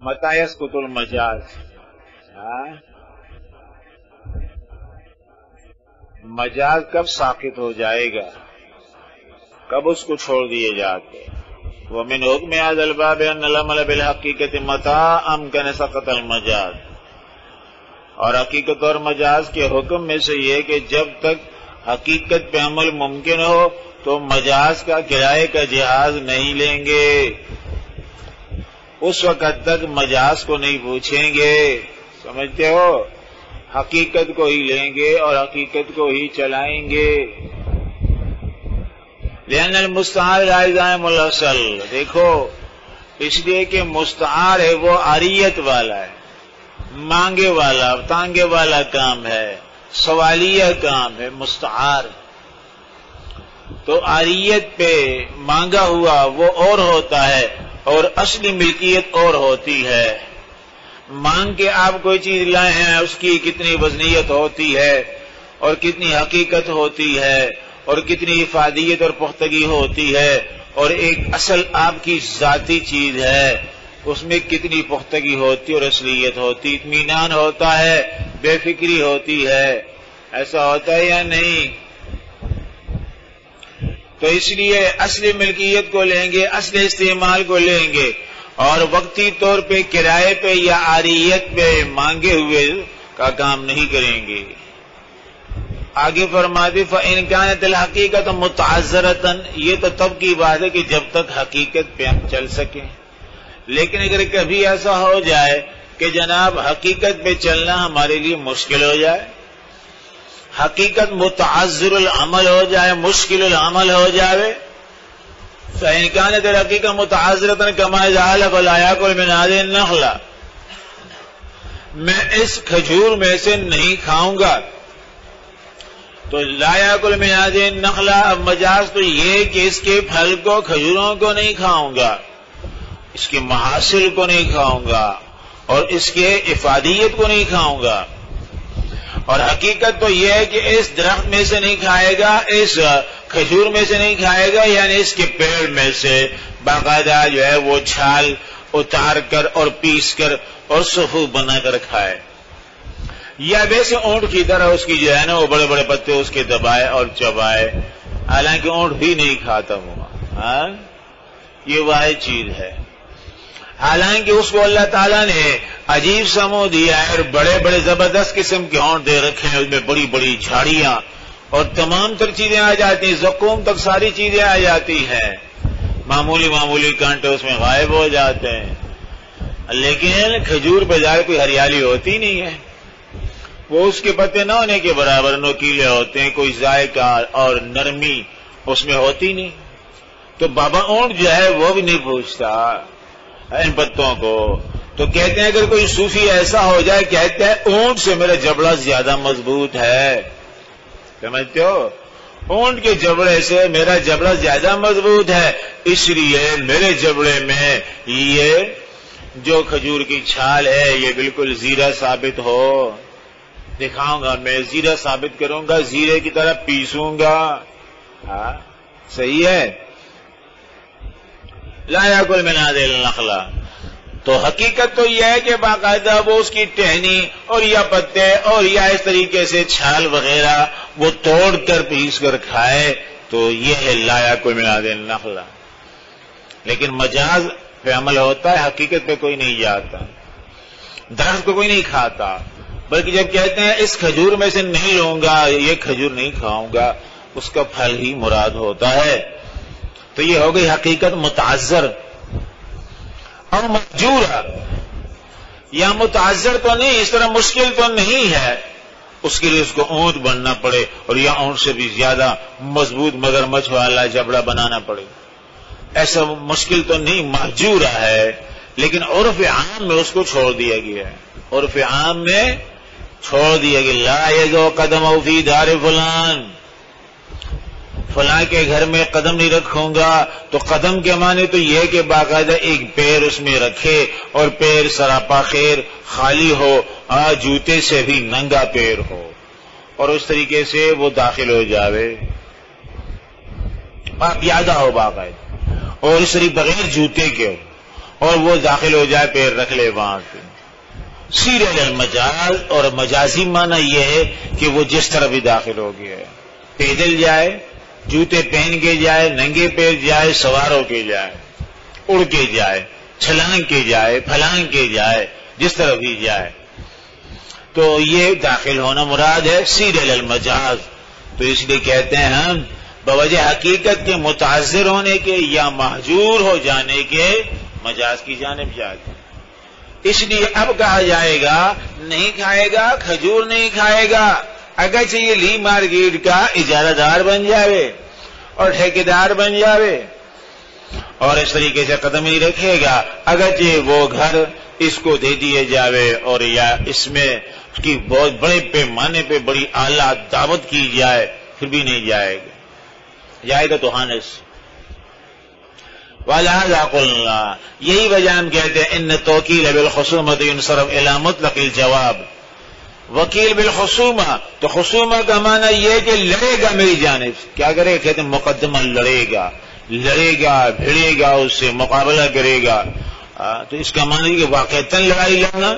متی یسقط المجاز، مجاز کب ساقط ہو جائے گا، کب اس کو چھوڑ دیے جاتے. ومن حکم هذا الباب ان العمل بالحقیقت متی امکن سقط المجاز، اور حقیقت اور مجاز کے حکم میں سے یہ کہ جب تک حقیقت پہ عمل ممکن ہو تو مجاز کا کرائے کا جہاز نہیں لیں گے، اس وقت تک مجاز کو نہیں پوچھیں گے. سمجھتے ہو؟ حقیقت کو ہی لیں گے اور حقیقت کو ہی چلائیں گے. لأن المستعار لا يلزم الاصل، دیکھو اس لیے کہ مستعار ہے وہ عاریت والا ہے، مانگے والا تانگے والا کام ہے، سوالیہ کام ہے مستعار. تو عاریت پہ مانگا ہوا وہ اور ہوتا ہے اور اصلی ملکیت اور ہوتی ہے. مانگ کے آپ کوئی چیز لائے ہیں، اس کی کتنی وزنیت ہوتی ہے اور کتنی حقیقت ہوتی ہے اور کتنی افادیت اور پختگی ہوتی ہے، اور ایک اصل آپ کی ذاتی چیز ہے اس میں کتنی پختگی ہوتی اور اصلیت ہوتی، اطمینان ہوتا ہے، بے فکری ہوتی ہے. ایسا ہوتا ہے یا نہیں؟ تو اس لیے اصل ملکیت کو لیں گے، اصل استعمال کو لیں گے، اور وقتی طور پہ کرائے پہ یا عاریت پہ مانگے ہوئے کا کام نہیں کریں گے. آگے فرماتے فإن كانت الحقیقت متعذرۃ، یہ تو تب کی بات ہے کہ جب تک حقیقت پہ ہم چل سکیں. لیکن اگر کبھی ایسا ہو جائے کہ جناب حقیقت پہ چلنا ہمارے لیے مشکل ہو جائے، حقیقت متعذر العمل ہو جائے، مشکل العمل ہو جائے، فإن كانت الحقیقت متعذرۃ كما جعل فلا يأكل من هذه النخلة، میں اس کھجور میں سے نہیں کھاؤں گا. تو لا یاکل من هذه النخلة، اب مجاز تو یہ کہ اس کے پھل کو، کھجوروں کو نہیں کھاؤں گا، اس کے محاصل کو نہیں کھاؤں گا اور اس کے افادیت کو نہیں کھاؤں گا. اور حقیقت تو یہ ہے کہ اس درخت میں سے نہیں کھائے گا، اس کھجور میں سے نہیں کھائے گا، یعنی اس کے پیڑ میں سے باقاعدہ جو ہے وہ چھال اتار کر اور پیس کر اور صفوف بنا کر کھائے. یا ویسے اونٹ کی طرح اس کی جو ہے نا وہ بڑے بڑے پتے اس کے دبائے اور چبائے، حالانکہ اونٹ بھی نہیں کھاتا ہوا. یہ واحد چیز ہے. حالانکہ اس کو اللہ تعالیٰ نے عجیب سا منہ دیا ہے اور بڑے بڑے زبردست قسم کے اونٹ دے رکھے ہیں، اس میں بڑی بڑی جھاڑیاں اور تمام تر چیزیں آ جاتی ہیں، زقوم تک ساری چیزیں آ جاتی ہیں، معمولی معمولی کانٹے اس میں غائب ہو جاتے ہیں. لیکن کھجور پہ جائے کوئی ہریالی ہوتی نہیں ہے، وہ اس کے پتے نہ ہونے کے برابر نوکیلے ہوتے ہیں، کوئی ذائقہ اور نرمی اس میں ہوتی نہیں. تو بابا اونٹ جو ہے وہ بھی نہیں پوچھتا ان پتوں کو. تو کہتے ہیں اگر کوئی صوفی ایسا ہو جائے کہتا ہے اونٹ سے میرا جبڑا زیادہ مضبوط ہے، سمجھتے ہو؟ اونٹ کے جبڑے سے میرا جبڑا زیادہ مضبوط ہے، اس لیے میرے جبڑے میں یہ جو کھجور کی چھال ہے یہ بالکل زیرہ ثابت ہو. دکھاؤں گا میں، زیرہ ثابت کروں گا، زیرے کی طرح پیسوں گا. صحیح ہے. لا یاکل من هذه النخلة، تو حقیقت تو یہ ہے کہ باقاعدہ وہ اس کی ٹہنی اور یا پتے اور یا اس طریقے سے چھال وغیرہ وہ توڑ کر پیس کر کھائے، تو یہ ہے لا یاکل من هذه النخلة. لیکن مجاز پہ عمل ہوتا ہے، حقیقت پہ کوئی نہیں جاتا، درخت کو کوئی نہیں کھاتا. بلکہ جب کہتے ہیں اس کھجور میں سے نہیں لوں گا، یہ کھجور نہیں کھاؤں گا، اس کا پھل ہی مراد ہوتا ہے. تو یہ ہو گئی حقیقت متعذر. اور مہجور یا متعذر تو نہیں، اس طرح مشکل تو نہیں ہے اس کے لیے اس کو اونٹ بننا پڑے اور یا اونٹ سے بھی زیادہ مضبوط مگرمچھ والا جبڑا بنانا پڑے، ایسا مشکل تو نہیں، مہجور ہے. لیکن عرف عام میں اس کو چھوڑ دیا گیا ہے، عرف عام میں چھوڑ دیا گیا. لا یضع قدمہ فی دار فلان، فلاں کے گھر میں قدم نہیں رکھوں گا. تو قدم کے معنی تو یہ کہ باقاعدہ ایک پیر اس میں رکھے اور پیر سراپا خیر خالی ہو، جوتے سے بھی ننگا پیر ہو اور اس طریقے سے وہ داخل ہو جاوے، پیادہ ہو باقاعدہ اور اس طریقے بغیر جوتے کے ہو اور وہ داخل ہو جائے، پیر رکھ لے وہاں پہ. سیر المجاز، اور مجازی معنی یہ ہے کہ وہ جس طرح بھی داخل ہو گیا ہے، پیدل جائے، جوتے پہن کے جائے، ننگے پیر جائے، سوار ہو کے جائے، اڑ کے جائے، چھلانگ کے جائے، پھلانگ کے جائے، جس طرح بھی جائے، تو یہ داخل ہونا مراد ہے سیر المجاز. تو اس لیے کہتے ہیں ہم بوجہ حقیقت کے متاثر ہونے کے یا محجور ہو جانے کے مجاز کی جانب جاتے. اس لیے اب کہا جائے گا نہیں کھائے گا، کھجور نہیں کھائے گا، اگرچہ یہ لی مارکیٹ کا اجارہ دار بن جاوے اور ٹھیکیدار بن جاوے اور اس طریقے سے قدم ہی رکھے گا، اگرچہ وہ گھر اس کو دے دیے جاوے اور یا اس میں اس کی بہت بڑے پیمانے پہ بڑی اعلیٰ دعوت کی جائے، پھر بھی نہیں جائے گا، جائے گا تو ہانس. وَلَهَذَا قُلْنَا، یہی وجہ ہم کہتے ہیں ان توکیل بالخصومۃ ينصرف الى مطلق الجواب. وکیل بالخصومہ، تو خصومہ کا معنی یہ کہ لڑے گا میری جانب سے. کیا کرے؟ کہتے ہیں مقدمہ لڑے گا، لڑے گا، بھیڑے گا، اس سے مقابلہ کرے گا. تو اس کا معنی کہ واقعتاً لڑائی لڑنا،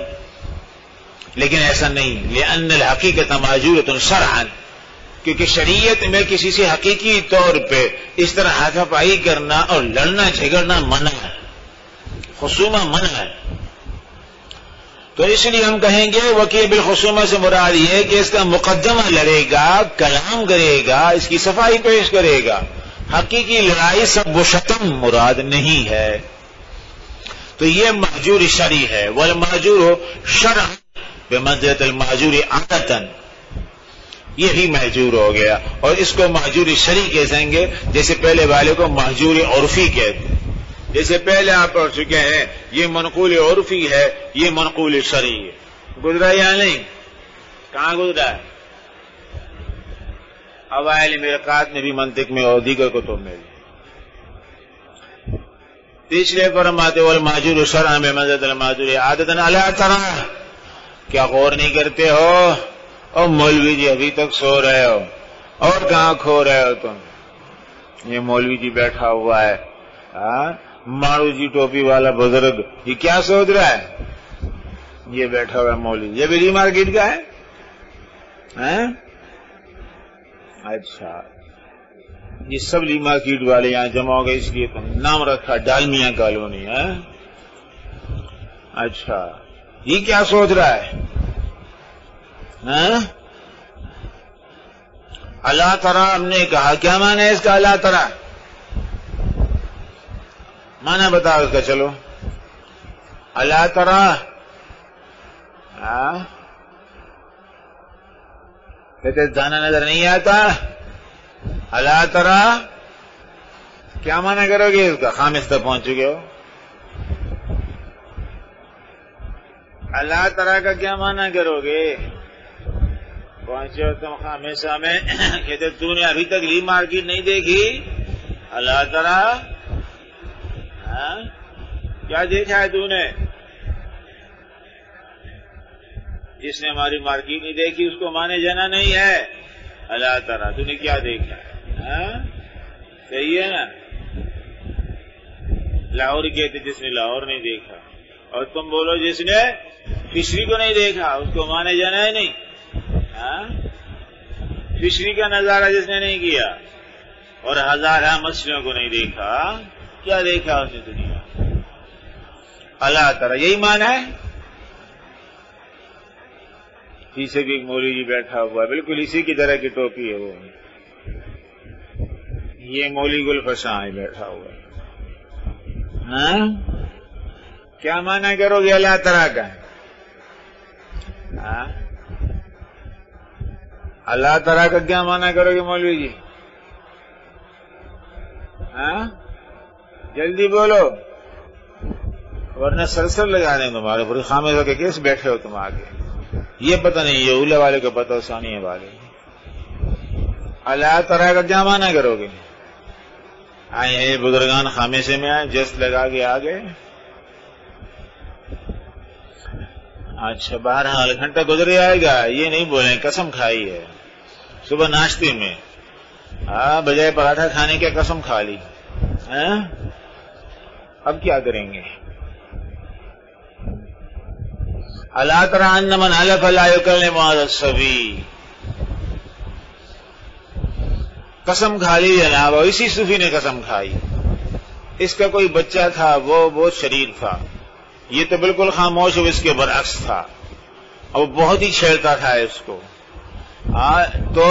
لیکن ایسا نہیں. لأن الحقیقت معذورۃ شرعاً، کیونکہ شریعت میں کسی سے حقیقی طور پہ اس طرح ہاتھا پائی کرنا اور لڑنا جھگڑنا منع ہے، خصومہ منع ہے. تو اس لیے ہم کہیں گے وکیل بالخصومہ سے مراد یہ ہے کہ اس کا مقدمہ لڑے گا، کلام کرے گا، اس کی صفائی پیش کرے گا. حقیقی لڑائی سب و شتم مراد نہیں ہے. تو یہ محجور شرعی ہے. والمحجور شرعا بمنزلۃ المحجور عادۃ، یہ بھی محجور ہو گیا. اور اس کو محجور شرعی کہیں گے، جیسے پہلے والے کو محجور عرفی کہتے ہیں. جیسے پہلے آپ پڑھ چکے ہیں یہ منقول عرفی ہے، یہ منقول شرعی ہے. گزرا یا نہیں؟ کہاں گزرا ہے؟ اوائل مرقات میں بھی، منطق میں اور دیگر کتب میں بھی. تیسرے فرماتے والمحجور شرعا بمنزلۃ المحجور عادۃ. الا ترى، کیا غور نہیں کرتے ہو؟ اور مولوی جی ابھی تک سو رہے ہو اور کہاں کھو رہے ہو تم؟ یہ مولوی جی بیٹھا ہوا ہے، مارو جی ٹوپی والا بزرگ، یہ کیا سوچ رہا ہے؟ یہ بیٹھا ہوا ہے مولوی، یہ بھی مارکیٹ کا ہے. اچھا، یہ سب لی مارکیٹ والے یہاں جمع ہو گئے، اس لیے تم نام رکھا ڈالمیا کالونی ہے. اچھا، یہ کیا سوچ رہا ہے؟ اللہ ترى ہم نے کہا، کیا معنی ہے اس کا؟ اللہ ترى معنی بتاؤ اس کا. چلو، اللہ ترى کہتے دانا نظر نہیں آتا. اللہ ترى کیا معنی کرو گے اس کا؟ خامس تک پہنچ چکے ہو. اللہ ترى کا کیا معنی کرو گے؟ پہنچے ہو تم خامسہ میں. کہتے تو نے ابھی تک لی مارکیٹ نہیں دیکھی. اللہ ترى کیا دیکھا ہے تو نے؟ جس نے ہماری مارکیٹ نہیں دیکھی اس کو مانے جانا نہیں ہے. اللہ ترى تو نے کیا دیکھا ہے؟ صحیح ہے نا. لاہور کہتے جس نے لاہور نہیں دیکھا، اور تم بولو جس نے فشری کو نہیں دیکھا اس کو مانے جانا ہے نہیں. فشری کا نظارہ جس نے نہیں کیا اور ہزارہ مچھلیوں کو نہیں دیکھا، کیا دیکھا اس نے دنیا؟ اللہ تعالی یہی معنی ہے. پیچھے بھی ایک مولوی جی بیٹھا ہوا ہے، بالکل اسی کی طرح کی ٹوپی ہے وہ. یہ مولوی گلفشاں ہے بیٹھا ہوا ہے. کیا معنی کرو گے اللہ تعالی کا؟ اللہ تعالی کا کیا معنی کرو گے مولوی جی؟ جلدی بولو ورنہ سرسر لگا دیں تمہارے پوری خامے ہو کے. کیسے بیٹھے ہو تم آگے؟ یہ پتہ نہیں، یہ اولا والے کو پتہ، ثانیہ والے. اللہ تعالی کا کیا معنی کرو گے؟ آئے ہیں بزرگان خامے سے میں آئے، جست لگا کے آگے. اچھا، 12 گھنٹہ گزر آئے گا. یہ نہیں بولیں قسم کھائی ہے صبح ناشتے میں، بجائے پراٹھا کھانے کے قسم کھا لی. اب کیا کریں گے؟ الا تری ان من حلف لا یکلم هذا الصبی، قسم کھا لی جناب، اور اسی صوفی نے قسم کھائی. اس کا کوئی بچہ تھا، وہ بہت شریر تھا، یہ تو بالکل خاموش، وہ اس کے برعکس تھا، اور بہت ہی چھیڑتا تھا اس کو. تو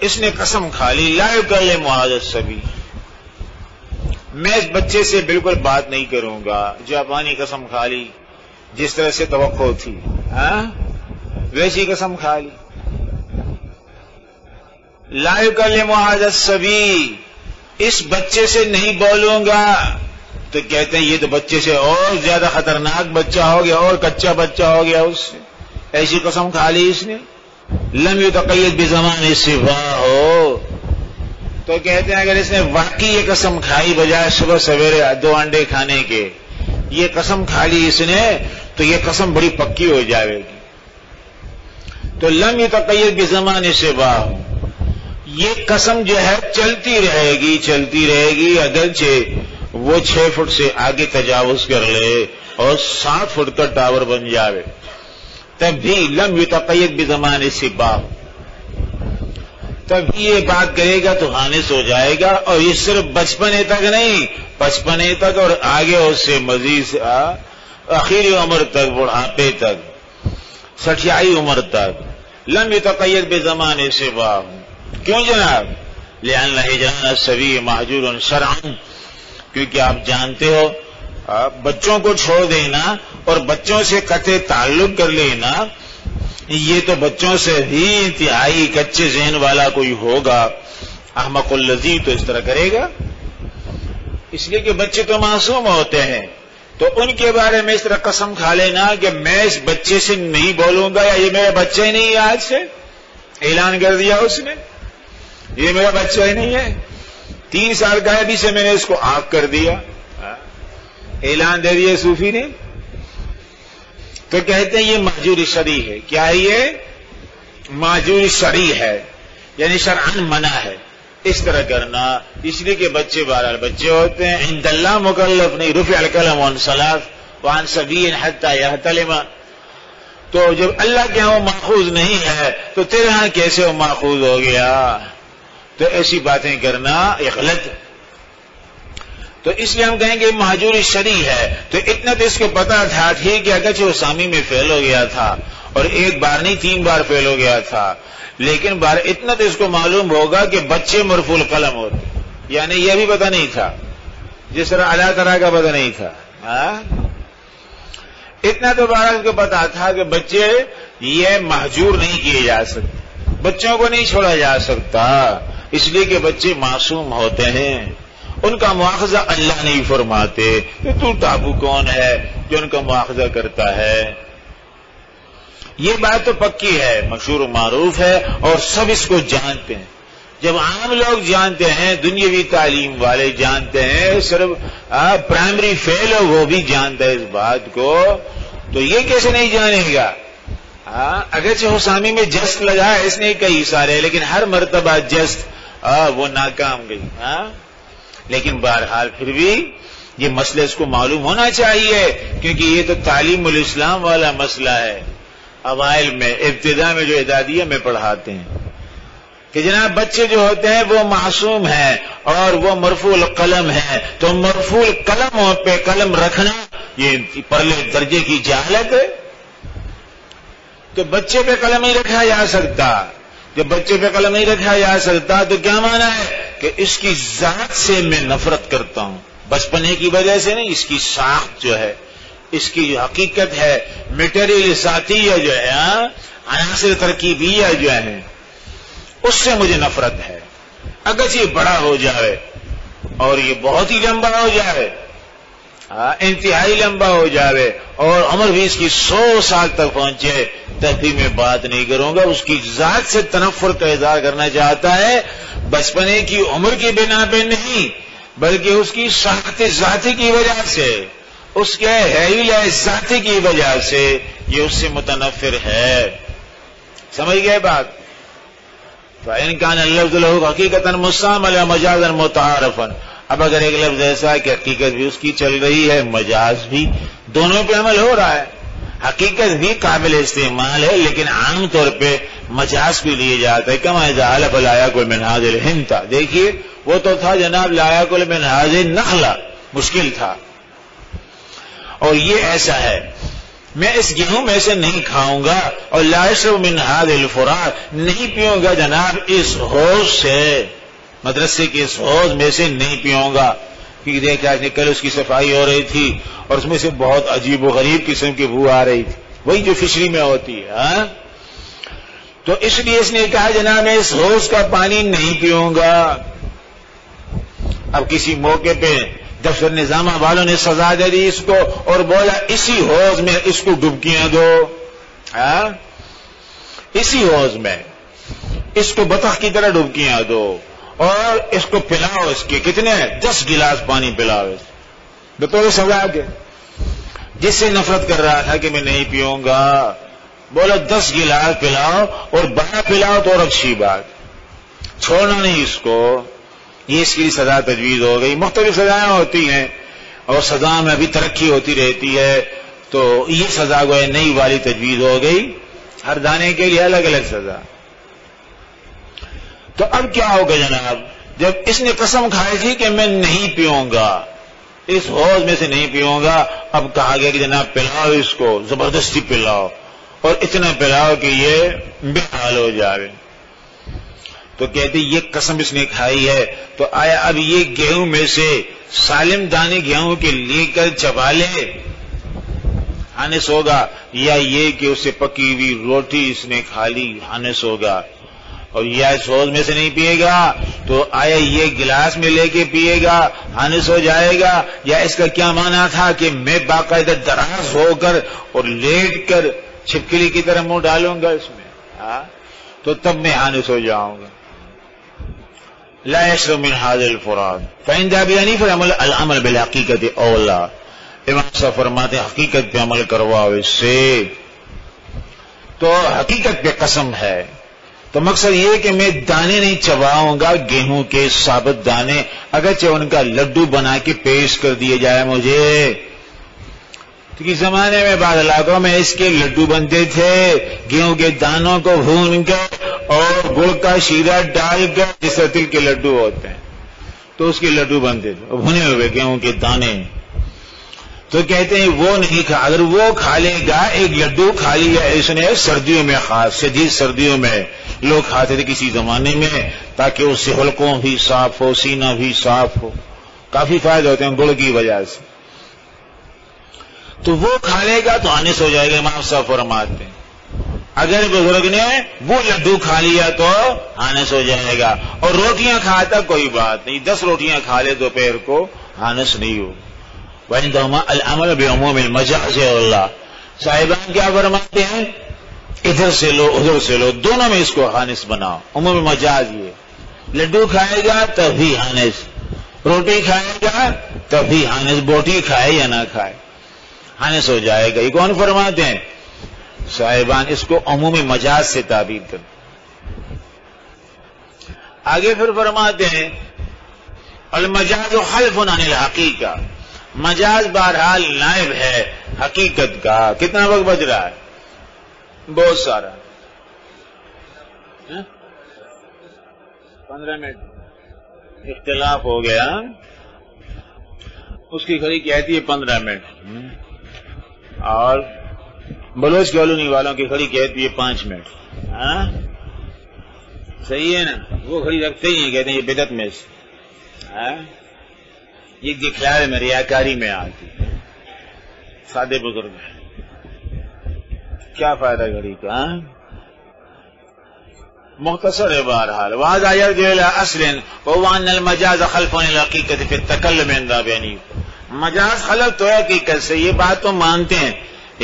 اس نے قسم کھا لی لا یکلم هذا الصبی، میں اس بچے سے بالکل بات نہیں کروں گا. جاپانی قسم کھا لی، جس طرح سے توقع تھی ویسی قسم کھا لی. لا یکلم هذا الصبی، اس بچے سے نہیں بولوں گا. تو کہتے ہیں یہ تو بچے سے اور زیادہ خطرناک بچہ ہو گیا، اور کچا بچہ ہو گیا اس سے. ایسی قسم کھا لی اس نے. لم یتقید بزمان سوا ہو، تو کہتے ہیں اگر اس نے واقعی یہ قسم کھائی بجائے صبح سویرے 2 انڈے کھانے کے، یہ قسم کھا لی اس نے، تو یہ قسم بڑی پکی ہو جائے گی. تو لم یتقید بزمان سوا ہو، یہ قسم جو ہے چلتی رہے گی اگرچہ وہ 6 فٹ سے آگے تجاوز کر لے اور 7 فٹ کا ٹاور بن جاوے، تب بھی لم یتقید بزمان سوا، تب یہ بات کرے گا تو خانس ہو جائے گا. اور یہ صرف بچپنے تک نہیں، بچپنے تک اور آگے اس سے مزید آخری عمر تک، بڑھاپے تک، 60 عمر تک. لم یتقید بزمان سوا، کیوں جناب؟ لأن ہجران الصبی محجور شرعا، کیونکہ آپ جانتے ہو بچوں کو چھوڑ دینا اور بچوں سے قطع تعلق کر لینا، یہ تو بچوں سے بھی انتہائی کچے ذہن والا کوئی ہوگا، احمق الذی تو اس طرح کرے گا. اس لیے کہ بچے تو معصوم ہوتے ہیں، تو ان کے بارے میں اس طرح قسم کھا لینا کہ میں اس بچے سے نہیں بولوں گا، یا یہ میرا بچہ ہی نہیں ہے. آج سے اعلان کر دیا اس نے، یہ میرا بچہ ہی نہیں ہے. 3 سال کا ہے، ابھی سے میں نے اس کو آنکھ کر دیا، اعلان دے دیا صوفی نے. تو کہتے ہیں یہ مہجور شرعی ہے. کیا ہے یہ؟ مہجور شرعی ہے، یعنی شرعاً منع ہے اس طرح کرنا. اس لیے کہ بچے بہرحال بچے ہوتے ہیں. عند اللہ مکلف نہیں، رفع القلم عن ثلاث وعن سبی حتی یحتلم. تو جب اللہ کے ہاں وہ ماخوذ نہیں ہے تو تیرے ہاں کیسے وہ ماخوذ ہو گیا؟ تو ایسی باتیں کرنا یہ غلط. تو اس لیے ہم کہیں گے مہجور شرعی ہے. تو اتنا تو اس کو پتا تھا، ٹھیک ہے اگرچہ وہ سامی میں فیل ہو گیا تھا، اور 1 بار نہیں 3 بار فیل ہو گیا تھا، لیکن اتنا تو اس کو معلوم ہوگا کہ بچے مرفوع القلم ہوتے، یعنی یہ بھی پتا نہیں تھا، جس طرح اللہ تعالیٰ کا پتا نہیں تھا. اتنا تو بہرحال اس کو پتا تھا کہ بچے یہ محجور نہیں کیے جا سکتے، بچوں کو نہیں چھوڑا جا سکتا، اس لیے کہ بچے معصوم ہوتے ہیں، ان کا مواخذہ اللہ نہیں فرماتے. تو ٹابو کون ہے جو ان کا مواخذہ کرتا ہے؟ یہ بات تو پکی ہے، مشہور و معروف ہے، اور سب اس کو جانتے ہیں. جب عام لوگ جانتے ہیں، دنیاوی تعلیم والے جانتے ہیں، صرف پرائمری فیل ہو وہ بھی جانتا ہے اس بات کو، تو یہ کیسے نہیں جانے گا؟ اگرچہ حسامی میں جست لگا ہے اس نے کئی سارے، لیکن ہر مرتبہ جست وہ ناکام گئی. لیکن بہرحال پھر بھی یہ مسئلہ اس کو معلوم ہونا چاہیے، کیونکہ یہ تو تعلیم الاسلام والا مسئلہ ہے. اوائل میں ابتدا میں جو اعدادیہ میں پڑھاتے ہیں کہ جناب بچے جو ہوتے ہیں وہ معصوم ہیں اور وہ مرفوع القلم ہے، تو مرفوع القلم پہ قلم رکھنا یہ پرلے درجے کی جہالت ہے. تو بچے پہ قلم نہیں رکھا جا سکتا. جب بچے پہ قلم نہیں رکھا جا سکتا تو کیا معنی ہے کہ اس کی ذات سے میں نفرت کرتا ہوں، بچپنے کی وجہ سے نہیں، اس کی ساخت جو ہے، اس کی جو حقیقت ہے، میٹیریل ذاتیہ جو ہے، عناصر ترکیبیہ جو ہے، اس سے مجھے نفرت ہے. اگرچہ یہ بڑا ہو جائے اور یہ بہت ہی لمبا ہو جائے، انتہائی لمبا ہو جائے، اور عمر بھی اس کی 100 سال تک پہنچے، تب بھی میں بات نہیں کروں گا. اس کی ذات سے تنفر کا اظہار کرنا چاہتا ہے، بچپنے کی عمر کی بنا پہ نہیں، بلکہ اس کی ساخت ذاتی کی وجہ سے، اس کے حیل ذاتی کی وجہ سے یہ اس سے متنفر ہے. سمجھ گئے بات؟ فَإِنْ كَانَ اللَّفْظُ لَهُ حَقِيقَةً مُسْتَعْمَلًا مَجَازًا مُتَعَارِفًا. اب اگر ایک لفظ ایسا ہے کہ حقیقت بھی اس کی چل رہی ہے، مجاز بھی، دونوں پہ عمل ہو رہا ہے، حقیقت بھی قابل استعمال ہے لیکن عام طور پہ مجاز بھی لیے جاتا ہے. کما اذا حلف لا یاکل من هذه الحنطة. دیکھیے وہ تو تھا جناب لا یاکل من هذه النخلة، مشکل تھا، اور یہ ایسا ہے میں اس گیہوں میں سے نہیں کھاؤں گا، اور لا یشرب من هذه الفرات، نہیں پیوں گا جناب اس حوض سے، مدرسے کے اس حوض میں سے نہیں پیوں گا. کیونکہ دیکھا کل اس کی صفائی ہو رہی تھی اور اس میں سے بہت عجیب و غریب قسم کی بو آ رہی تھی، وہی جو فشری میں ہوتی ہے. تو اس لیے اس نے کہا جناب میں اس حوض کا پانی نہیں پیوں گا. اب کسی موقع پہ دفتر نظامہ والوں نے سزا دے دی اس کو اور بولا اسی حوض میں اس کو ڈبکیاں دو، اسی حوض میں اس کو بطخ کی طرح ڈبکیاں دو اور اس کو پلاؤ، اس کے کتنے 10 گلاس پانی پلاؤ بطور سزا کے. جس سے نفرت کر رہا تھا کہ میں نہیں پیوں گا، بولا 10 گلاس پلاؤ اور بڑا پلاؤ تو اور اچھی بات، چھوڑنا نہیں اس کو. یہ اس کی سزا تجویز ہو گئی. مختلف سزائیں ہوتی ہیں اور سزا میں ابھی ترقی ہوتی رہتی ہے، تو یہ سزا گویا نئی والی تجویز ہو گئی، ہر دانے کے لیے الگ الگ سزا. تو اب کیا ہوگا جناب، جب اس نے قسم کھائی تھی کہ میں نہیں پیوں گا، اس حوض میں سے نہیں پیوں گا، اب کہا گیا کہ جناب پلاؤ اس کو، زبردستی پلاؤ اور اتنا پلاؤ کہ یہ بے حال ہو جائے. تو کہتے یہ قسم اس نے کھائی ہے، تو آیا اب یہ گیہوں میں سے سالم دانے گیہوں کے لے کر چبا لے ہانس ہوگا، یا یہ کہ اس سے پکی ہوئی روٹی اس نے کھا لی ہانس ہوگا، اور یا اس حوض میں سے نہیں پیے گا تو آیا یہ گلاس میں لے کے پیے گا ہانس ہو جائے گا، یا اس کا کیا معنی تھا کہ میں باقاعدہ دراز ہو کر اور لیٹ کر چھپکلی کی طرح منہ ڈالوں گا اس میں، تو تب میں ہانس ہو جاؤں گا. لا يشرب من هذه الفرات. فعند ابي حنیفہ العمل بالحقیقت اولا. امام صاحب فرماتے ہیں حقیقت پہ عمل کرواؤ اس سے. تو حقیقت پہ قسم ہے تو مقصد یہ کہ میں دانے نہیں چباؤں گا، گیہوں کے ثابت دانے، اگرچہ ان کا لڈو بنا کے پیش کر دیے جائے مجھے. کیونکہ زمانے میں بعض علاقوں میں اس کے لڈو بنتے تھے، گیہوں کے دانوں کو بھون کر اور گڑ کا شیرہ ڈال کر، جس طرح تل کے لڈو ہوتے ہیں تو اس کے لڈو بنتے تھے بھنے ہوئے گیہوں کے دانے. تو کہتے ہیں وہ نہیں کھا، اگر وہ کھا لے گا، ایک لڈو کھا لیا اس نے سردیوں میں، خاص شدید سردیوں میں لوگ کھاتے تھے کسی زمانے میں، تاکہ اس سے حلقوں بھی صاف ہو، سینہ بھی صاف ہو، کافی فائدے ہوتے ہیں گڑ کی وجہ سے. تو وہ کھا لے گا تو ہانس ہو جائے گا. امام صاحب فرماتے ہیں اگر بزرگ نے وہ لڈو کھا لیا تو ہانس ہو جائے گا، اور روٹیاں کھاتا کوئی بات نہیں، 10 روٹیاں کھا لے دوپہر کو ہانس نہیں ہو. وعندهما العمل بعموم المجاز اللہ. صاحبان کیا فرماتے ہیں، ادھر سے لو ادھر سے لو، دونوں میں اس کو ہانس بناؤ. عموم مجاز یہ لڈو کھائے گا تبھی ہانس، روٹی کھائے گا تبھی ہانس، بوٹی کھائے یا نہ کھائے ہانس ہو جائے گا. یہ کون فرماتے ہیں؟ صاحبان. اس کو عمومی مجاز سے تعبیر کر. آگے پھر فرماتے ہیں المجاز خلف عن الحقیقہ. مجاز بہرحال نائب ہے حقیقت کا. کتنا وقت بچ رہا ہے؟ بہت سارا، 15 منٹ اختلاف ہو گیا. اس کی گھڑی کہتی ہے 15 منٹ اور بلوچ کالونی والوں کی گھڑی کہتی ہے 5 منٹ. صحیح ہے نا؟ وہ گھڑی رکھتے ہی کہتے ہیں یہ بدعت میں سے، یہ دکھلاوے میں، ریاکاری میں آتی. سادے بزرگ کیا فائدہ گھڑی کا؟ مختصر ہے بہرحال. وہذا يرجع الى اصل وهو ان المجاز خلف الحقیقت في التکلم عند ابي حنیفہ. مجاز خلف تو ہے حقیقت سے، یہ بات تو مانتے ہیں.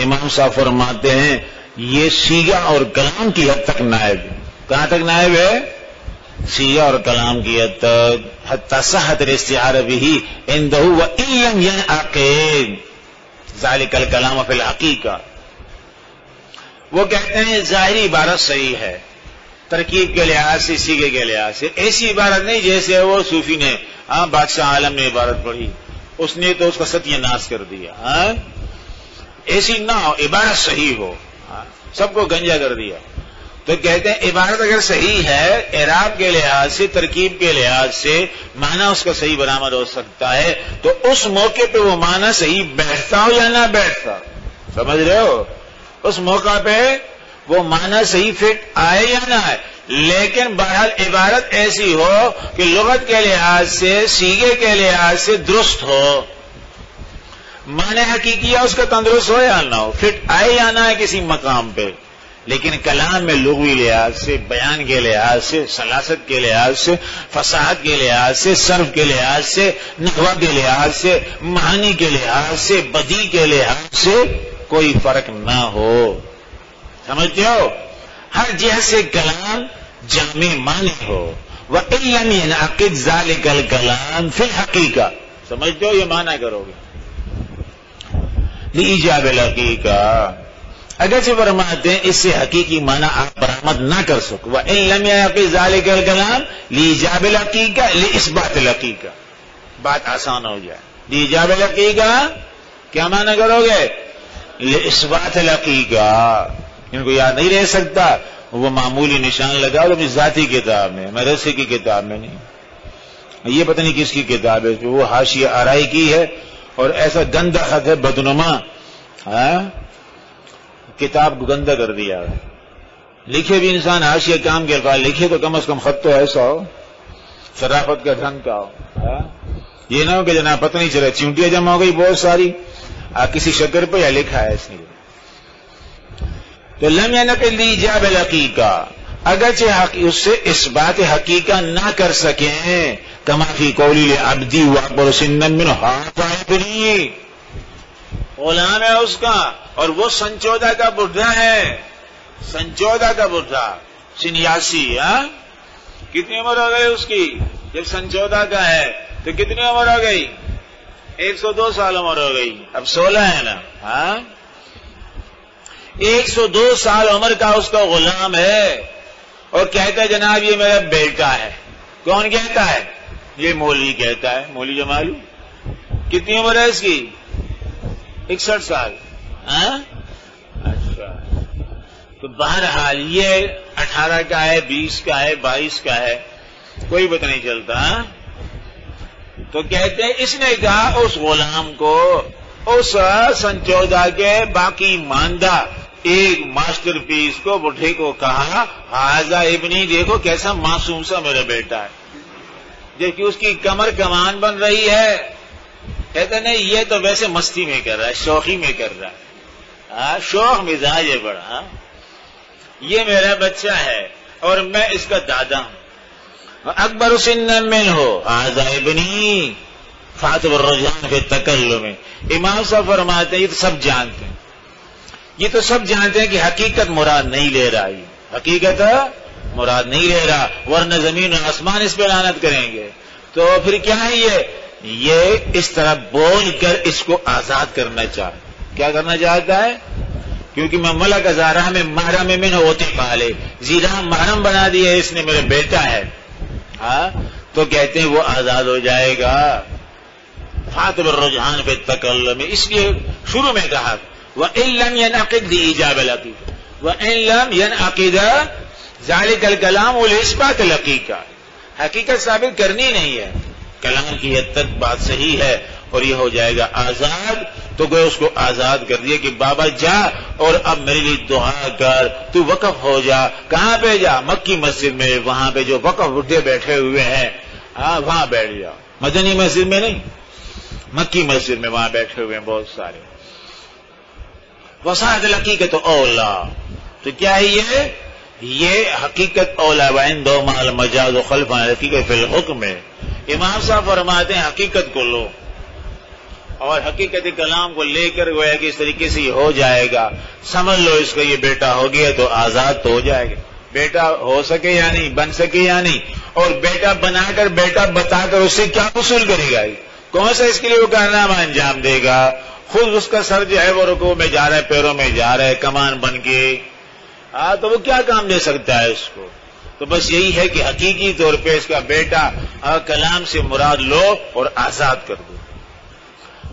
امام صاحب فرماتے ہیں یہ صیغہ اور کلام کی حد تک نائب ہے. کہاں تک نائب ہے؟ صیغہ اور کلام کی حد تک. حتی صحت الاستعارہ به عنده وان لم ينعقد ذلك الكلام في الحقیقہ. وہ کہتے ہیں ظاہری عبارت صحیح ہے ترکیب کے لحاظ سے، صیغے کے لحاظ سے. ایسی عبارت نہیں جیسے وہ صوفی نے، بادشاہ عالم نے عبارت پڑھی، اس نے تو اس کا ستیہ ناش کر دیا. ایسی نہ ہو، عبارت صحیح ہو. سب کو گنجا کر دیا. تو کہتے ہیں عبارت اگر صحیح ہے، اعراب کے لحاظ سے، ترکیب کے لحاظ سے معنی اس کا صحیح برآمد ہو سکتا ہے، تو اس موقع پہ وہ معنی صحیح بیٹھتا ہو یا نہ بیٹھتا. سمجھ رہے ہو؟ اس موقع پہ وہ معنی صحیح فٹ آئے یا نہ آئے، لیکن بہرحال عبارت ایسی ہو کہ لغت کے لحاظ سے، صیغے کے لحاظ سے درست ہو. معنی حقیقی اس کا تندرست ہو یا نہ ہو، فٹ آئے یا نہ آئے کسی مقام پہ، لیکن کلام میں لغوی لحاظ سے، بیان کے لحاظ سے، سلاست کے لحاظ سے، فصاحت کے لحاظ سے، صرف کے لحاظ سے، نحو کے لحاظ سے، معانی کے لحاظ سے، بدیع کے لحاظ سے کوئی فرق نہ ہو. سمجھتے ہو؟ ہر جہت سے کلام جامع معنی ہو. وَإِن لَّمْ يَنْعَقِدْ ذَلِكَ الْكَلَامُ فِي الْحَقِيقَةِ. سمجھتے ہو؟ یہ معنی کرو گے لِإِيجَابِ الْحَقِيقَةِ. اگرچہ فرماتے ہیں اس سے حقیقی معنی آپ برآمد نہ کر سکو. وَإِن لَّمْ يَنْعَقِدْ ذَلِكَ الْكَلَامُ لِإِيجَابِ الْحَقِيقَةِ لِإِثْبَاتِ الْحَقِيقَةِ. بات آسان ہو جائے. لِإِيجَابِ الْحَقِيقَةِ کیا معنی کرو گے؟ لِإِثْبَاتِ الْحَقِيقَةِ. ان کو یاد نہیں رہ سکتا، وہ معمولی نشان لگا وہ اپنی ذاتی کتاب میں، مدرسے کی کتاب میں نہیں. یہ پتہ نہیں کس کی کتاب ہے، وہ حاشیہ آرائی کی ہے اور ایسا گندا خط ہے بدنما. کتاب کو گندا کر دیا ہے. لکھے بھی انسان حاشیہ کام کے الفاظ لکھے تو کم از کم خط تو ایسا ہو، شرافت کا ڈھنگ کا ہو. یہ نہ ہو کہ جناب پتہ نہیں چلا چونٹیاں جمع ہو گئی بہت ساری کسی شکر پہ یا لکھا ہے اس نے. تو لم ينقل لإيجاب الحقيقة، اگرچہ اس سے اس بات حقیقہ نہ کر سکیں. کما فی قولی لعبدی واکبر سنا منہ، ابنی غلام ہے اس کا اور وہ سن 14 کا بڈھا ہے. سن 14 کا بڈھا، سن 81. کتنی عمر ہو گئی اس کی جب سن 14 کا ہے؟ تو کتنی عمر ہو گئی؟ 102 سال عمر ہو گئی. اب 16 ہے نا. 102 سال عمر کا اس کا غلام ہے اور کہتا ہے جناب یہ میرا بیٹا ہے. کون کہتا ہے؟ یہ مولوی کہتا ہے. مولوی جمالو. کتنی عمر ہے اس کی؟ 61 سال. اچھا. تو بہرحال یہ 18 کا ہے، 20 کا ہے، 22 کا ہے، کوئی پتہ نہیں چلتا. تو کہتے ہیں اس نے کہا اس غلام کو، اس سن 14 کے باقی ماندہ ایک ماسٹر پیس کو، بڈھے کو کہا ہاذا ابنی، دیکھو کیسا معصوم سا میرا بیٹا ہے. جبکہ اس کی کمر کمان بن رہی ہے. کہتے نہیں یہ تو ویسے مستی میں کر رہا ہے، شوخی میں کر رہا ہے. شوق مزاج ہے بڑا. یہ میرا بچہ ہے اور میں اس کا دادا ہوں. اکبر سنا منہ ہاذا ابنی فاتب الرجحان فی التکلم. امام صاحب فرماتے ہیں یہ تو سب جانتے ہیں، یہ تو سب جانتے ہیں کہ حقیقت مراد نہیں لے رہا. یہ حقیقت مراد نہیں لے رہا، ورنہ زمین و آسمان اس پہ لعنت کریں گے. تو پھر کیا ہے یہ اس طرح بول کر اس کو آزاد کرنا چاہتا. کیا کرنا چاہتا ہے؟ کیونکہ میں ملک ازارہ میں محرم من ہوتے پالے، زیرہ محرم بنا دیا اس نے، میرا بیٹا ہے. تو کہتے ہیں وہ آزاد ہو جائے گا. فاتب الرجحان فی التکلم. اس لیے شروع میں کہا وَإِن لَّمْ يَنْعَقِدْ لِإِيجَابِ الْحَقِيقَةِ وَإِن لَّمْ يَنْعَقِدْ ذَلِكَ الْكَلَامُ لِإِثْبَاتِ الْحَقِيقَةِ. حقیقت ثابت کرنی نہیں ہے. کلام کی حد تک بات صحیح ہے اور یہ ہو جائے گا آزاد. تو گویا اس کو آزاد کر دیا کہ بابا جا اور اب میرے لیے دعا کر، تو وقف ہو جا. کہاں پہ جا؟ مکی مسجد میں، وہاں پہ جو وقف بڈھے بیٹھے ہوئے ہیں وہاں بیٹھ جاؤ. مدنی مسجد میں نہیں، مکی مسجد میں وہاں بیٹھے ہوئے ہیں بہت سارے. وصاحت الحقیقت اولا. تو کیا ہے یہ حقیقت اولا وعند مع المجاز خلف الحقیقت فی الحکم. امام صاحب فرماتے ہیں حقیقت کو لو اور حقیقت کلام کو لے کر گویا کہ اس طریقے سے یہ ہو جائے گا. سمجھ لو اس کا یہ بیٹا ہو گیا تو آزاد تو ہو جائے گا. بیٹا ہو سکے یا نہیں، بن سکے یا نہیں، اور بیٹا بنا کر بیٹا بتا کر اس سے کیا وصول کرے گا؟ کون سا اس کے لیے وہ کارنامہ انجام دے گا؟ خود اس کا سر جو ہے وہ رکوع میں جا رہا ہے، پیروں میں جا رہا ہے کمان بن کے. تو وہ کیا کام دے سکتا ہے اس کو؟ تو بس یہی ہے کہ حقیقی طور پہ اس کا بیٹا کلام سے مراد لو اور آزاد کر دو.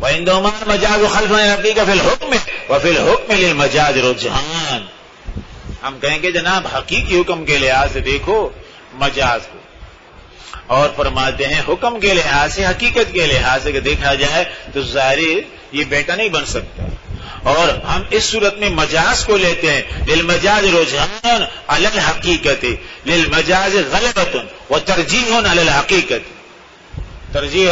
وَعِنْدَهُمَا الْمَجَازُ خَلْفَ الْحَقِيقَةِ فِي الْحُكْمِ وَفِي الْحُكْمِ لِلْمَجَازِ رُجْحَانٌ. ہم کہیں گے جناب حقیقی حکم کے لحاظ سے دیکھو مجاز کو، اور فرماتے ہیں حکم کے لحاظ سے، حقیقت کے لحاظ سے دیکھا جائے تو ظاہر یہ بیٹا نہیں بن سکتا. اور ہم اس صورت میں مجاز کو لیتے ہیں للمجاز رجحان علی الحقیقت، للمجاز غلبۃ وترجیح علی الحقیقت، ترجیح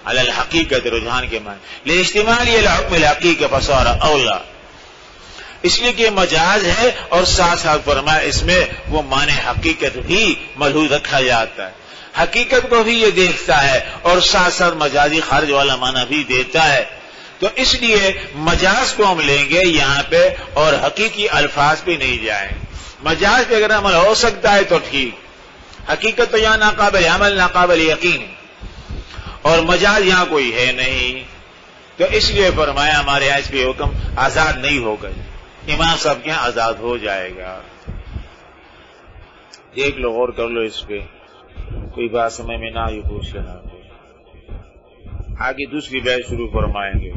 علی الحقیقت رجحان کے معنی لاجتماع الحکم الحقیقی فصار اولا، اس لیے کہ مجاز ہے اور ساتھ ساتھ فرمایا اس میں وہ معنی حقیقت بھی ملحوظ رکھا جاتا ہے، حقیقت کو بھی یہ دیکھتا ہے اور ساتھ ساتھ مجازی خارج والا معنی بھی دیتا ہے. تو اس لیے مجاز کو ہم لیں گے یہاں پہ اور حقیقی الفاظ پہ نہیں جائیں. مجاز پہ اگر عمل ہو سکتا ہے تو ٹھیک، حقیقت تو یہاں ناقابل عمل ناقابل یقین ہے اور مجاز یہاں کوئی ہے نہیں. تو اس لیے فرمایا ہمارے یہاں اس پہ حکم آزاد نہیں ہوگا، امام صاحب کے یہاں آزاد ہو جائے گا. دیکھ لو غور کر لو اس پہ، کوئی بات سمجھ میں نہ آئی پوچھ لینا. آگے دوسری بحث شروع فرمائیں گے.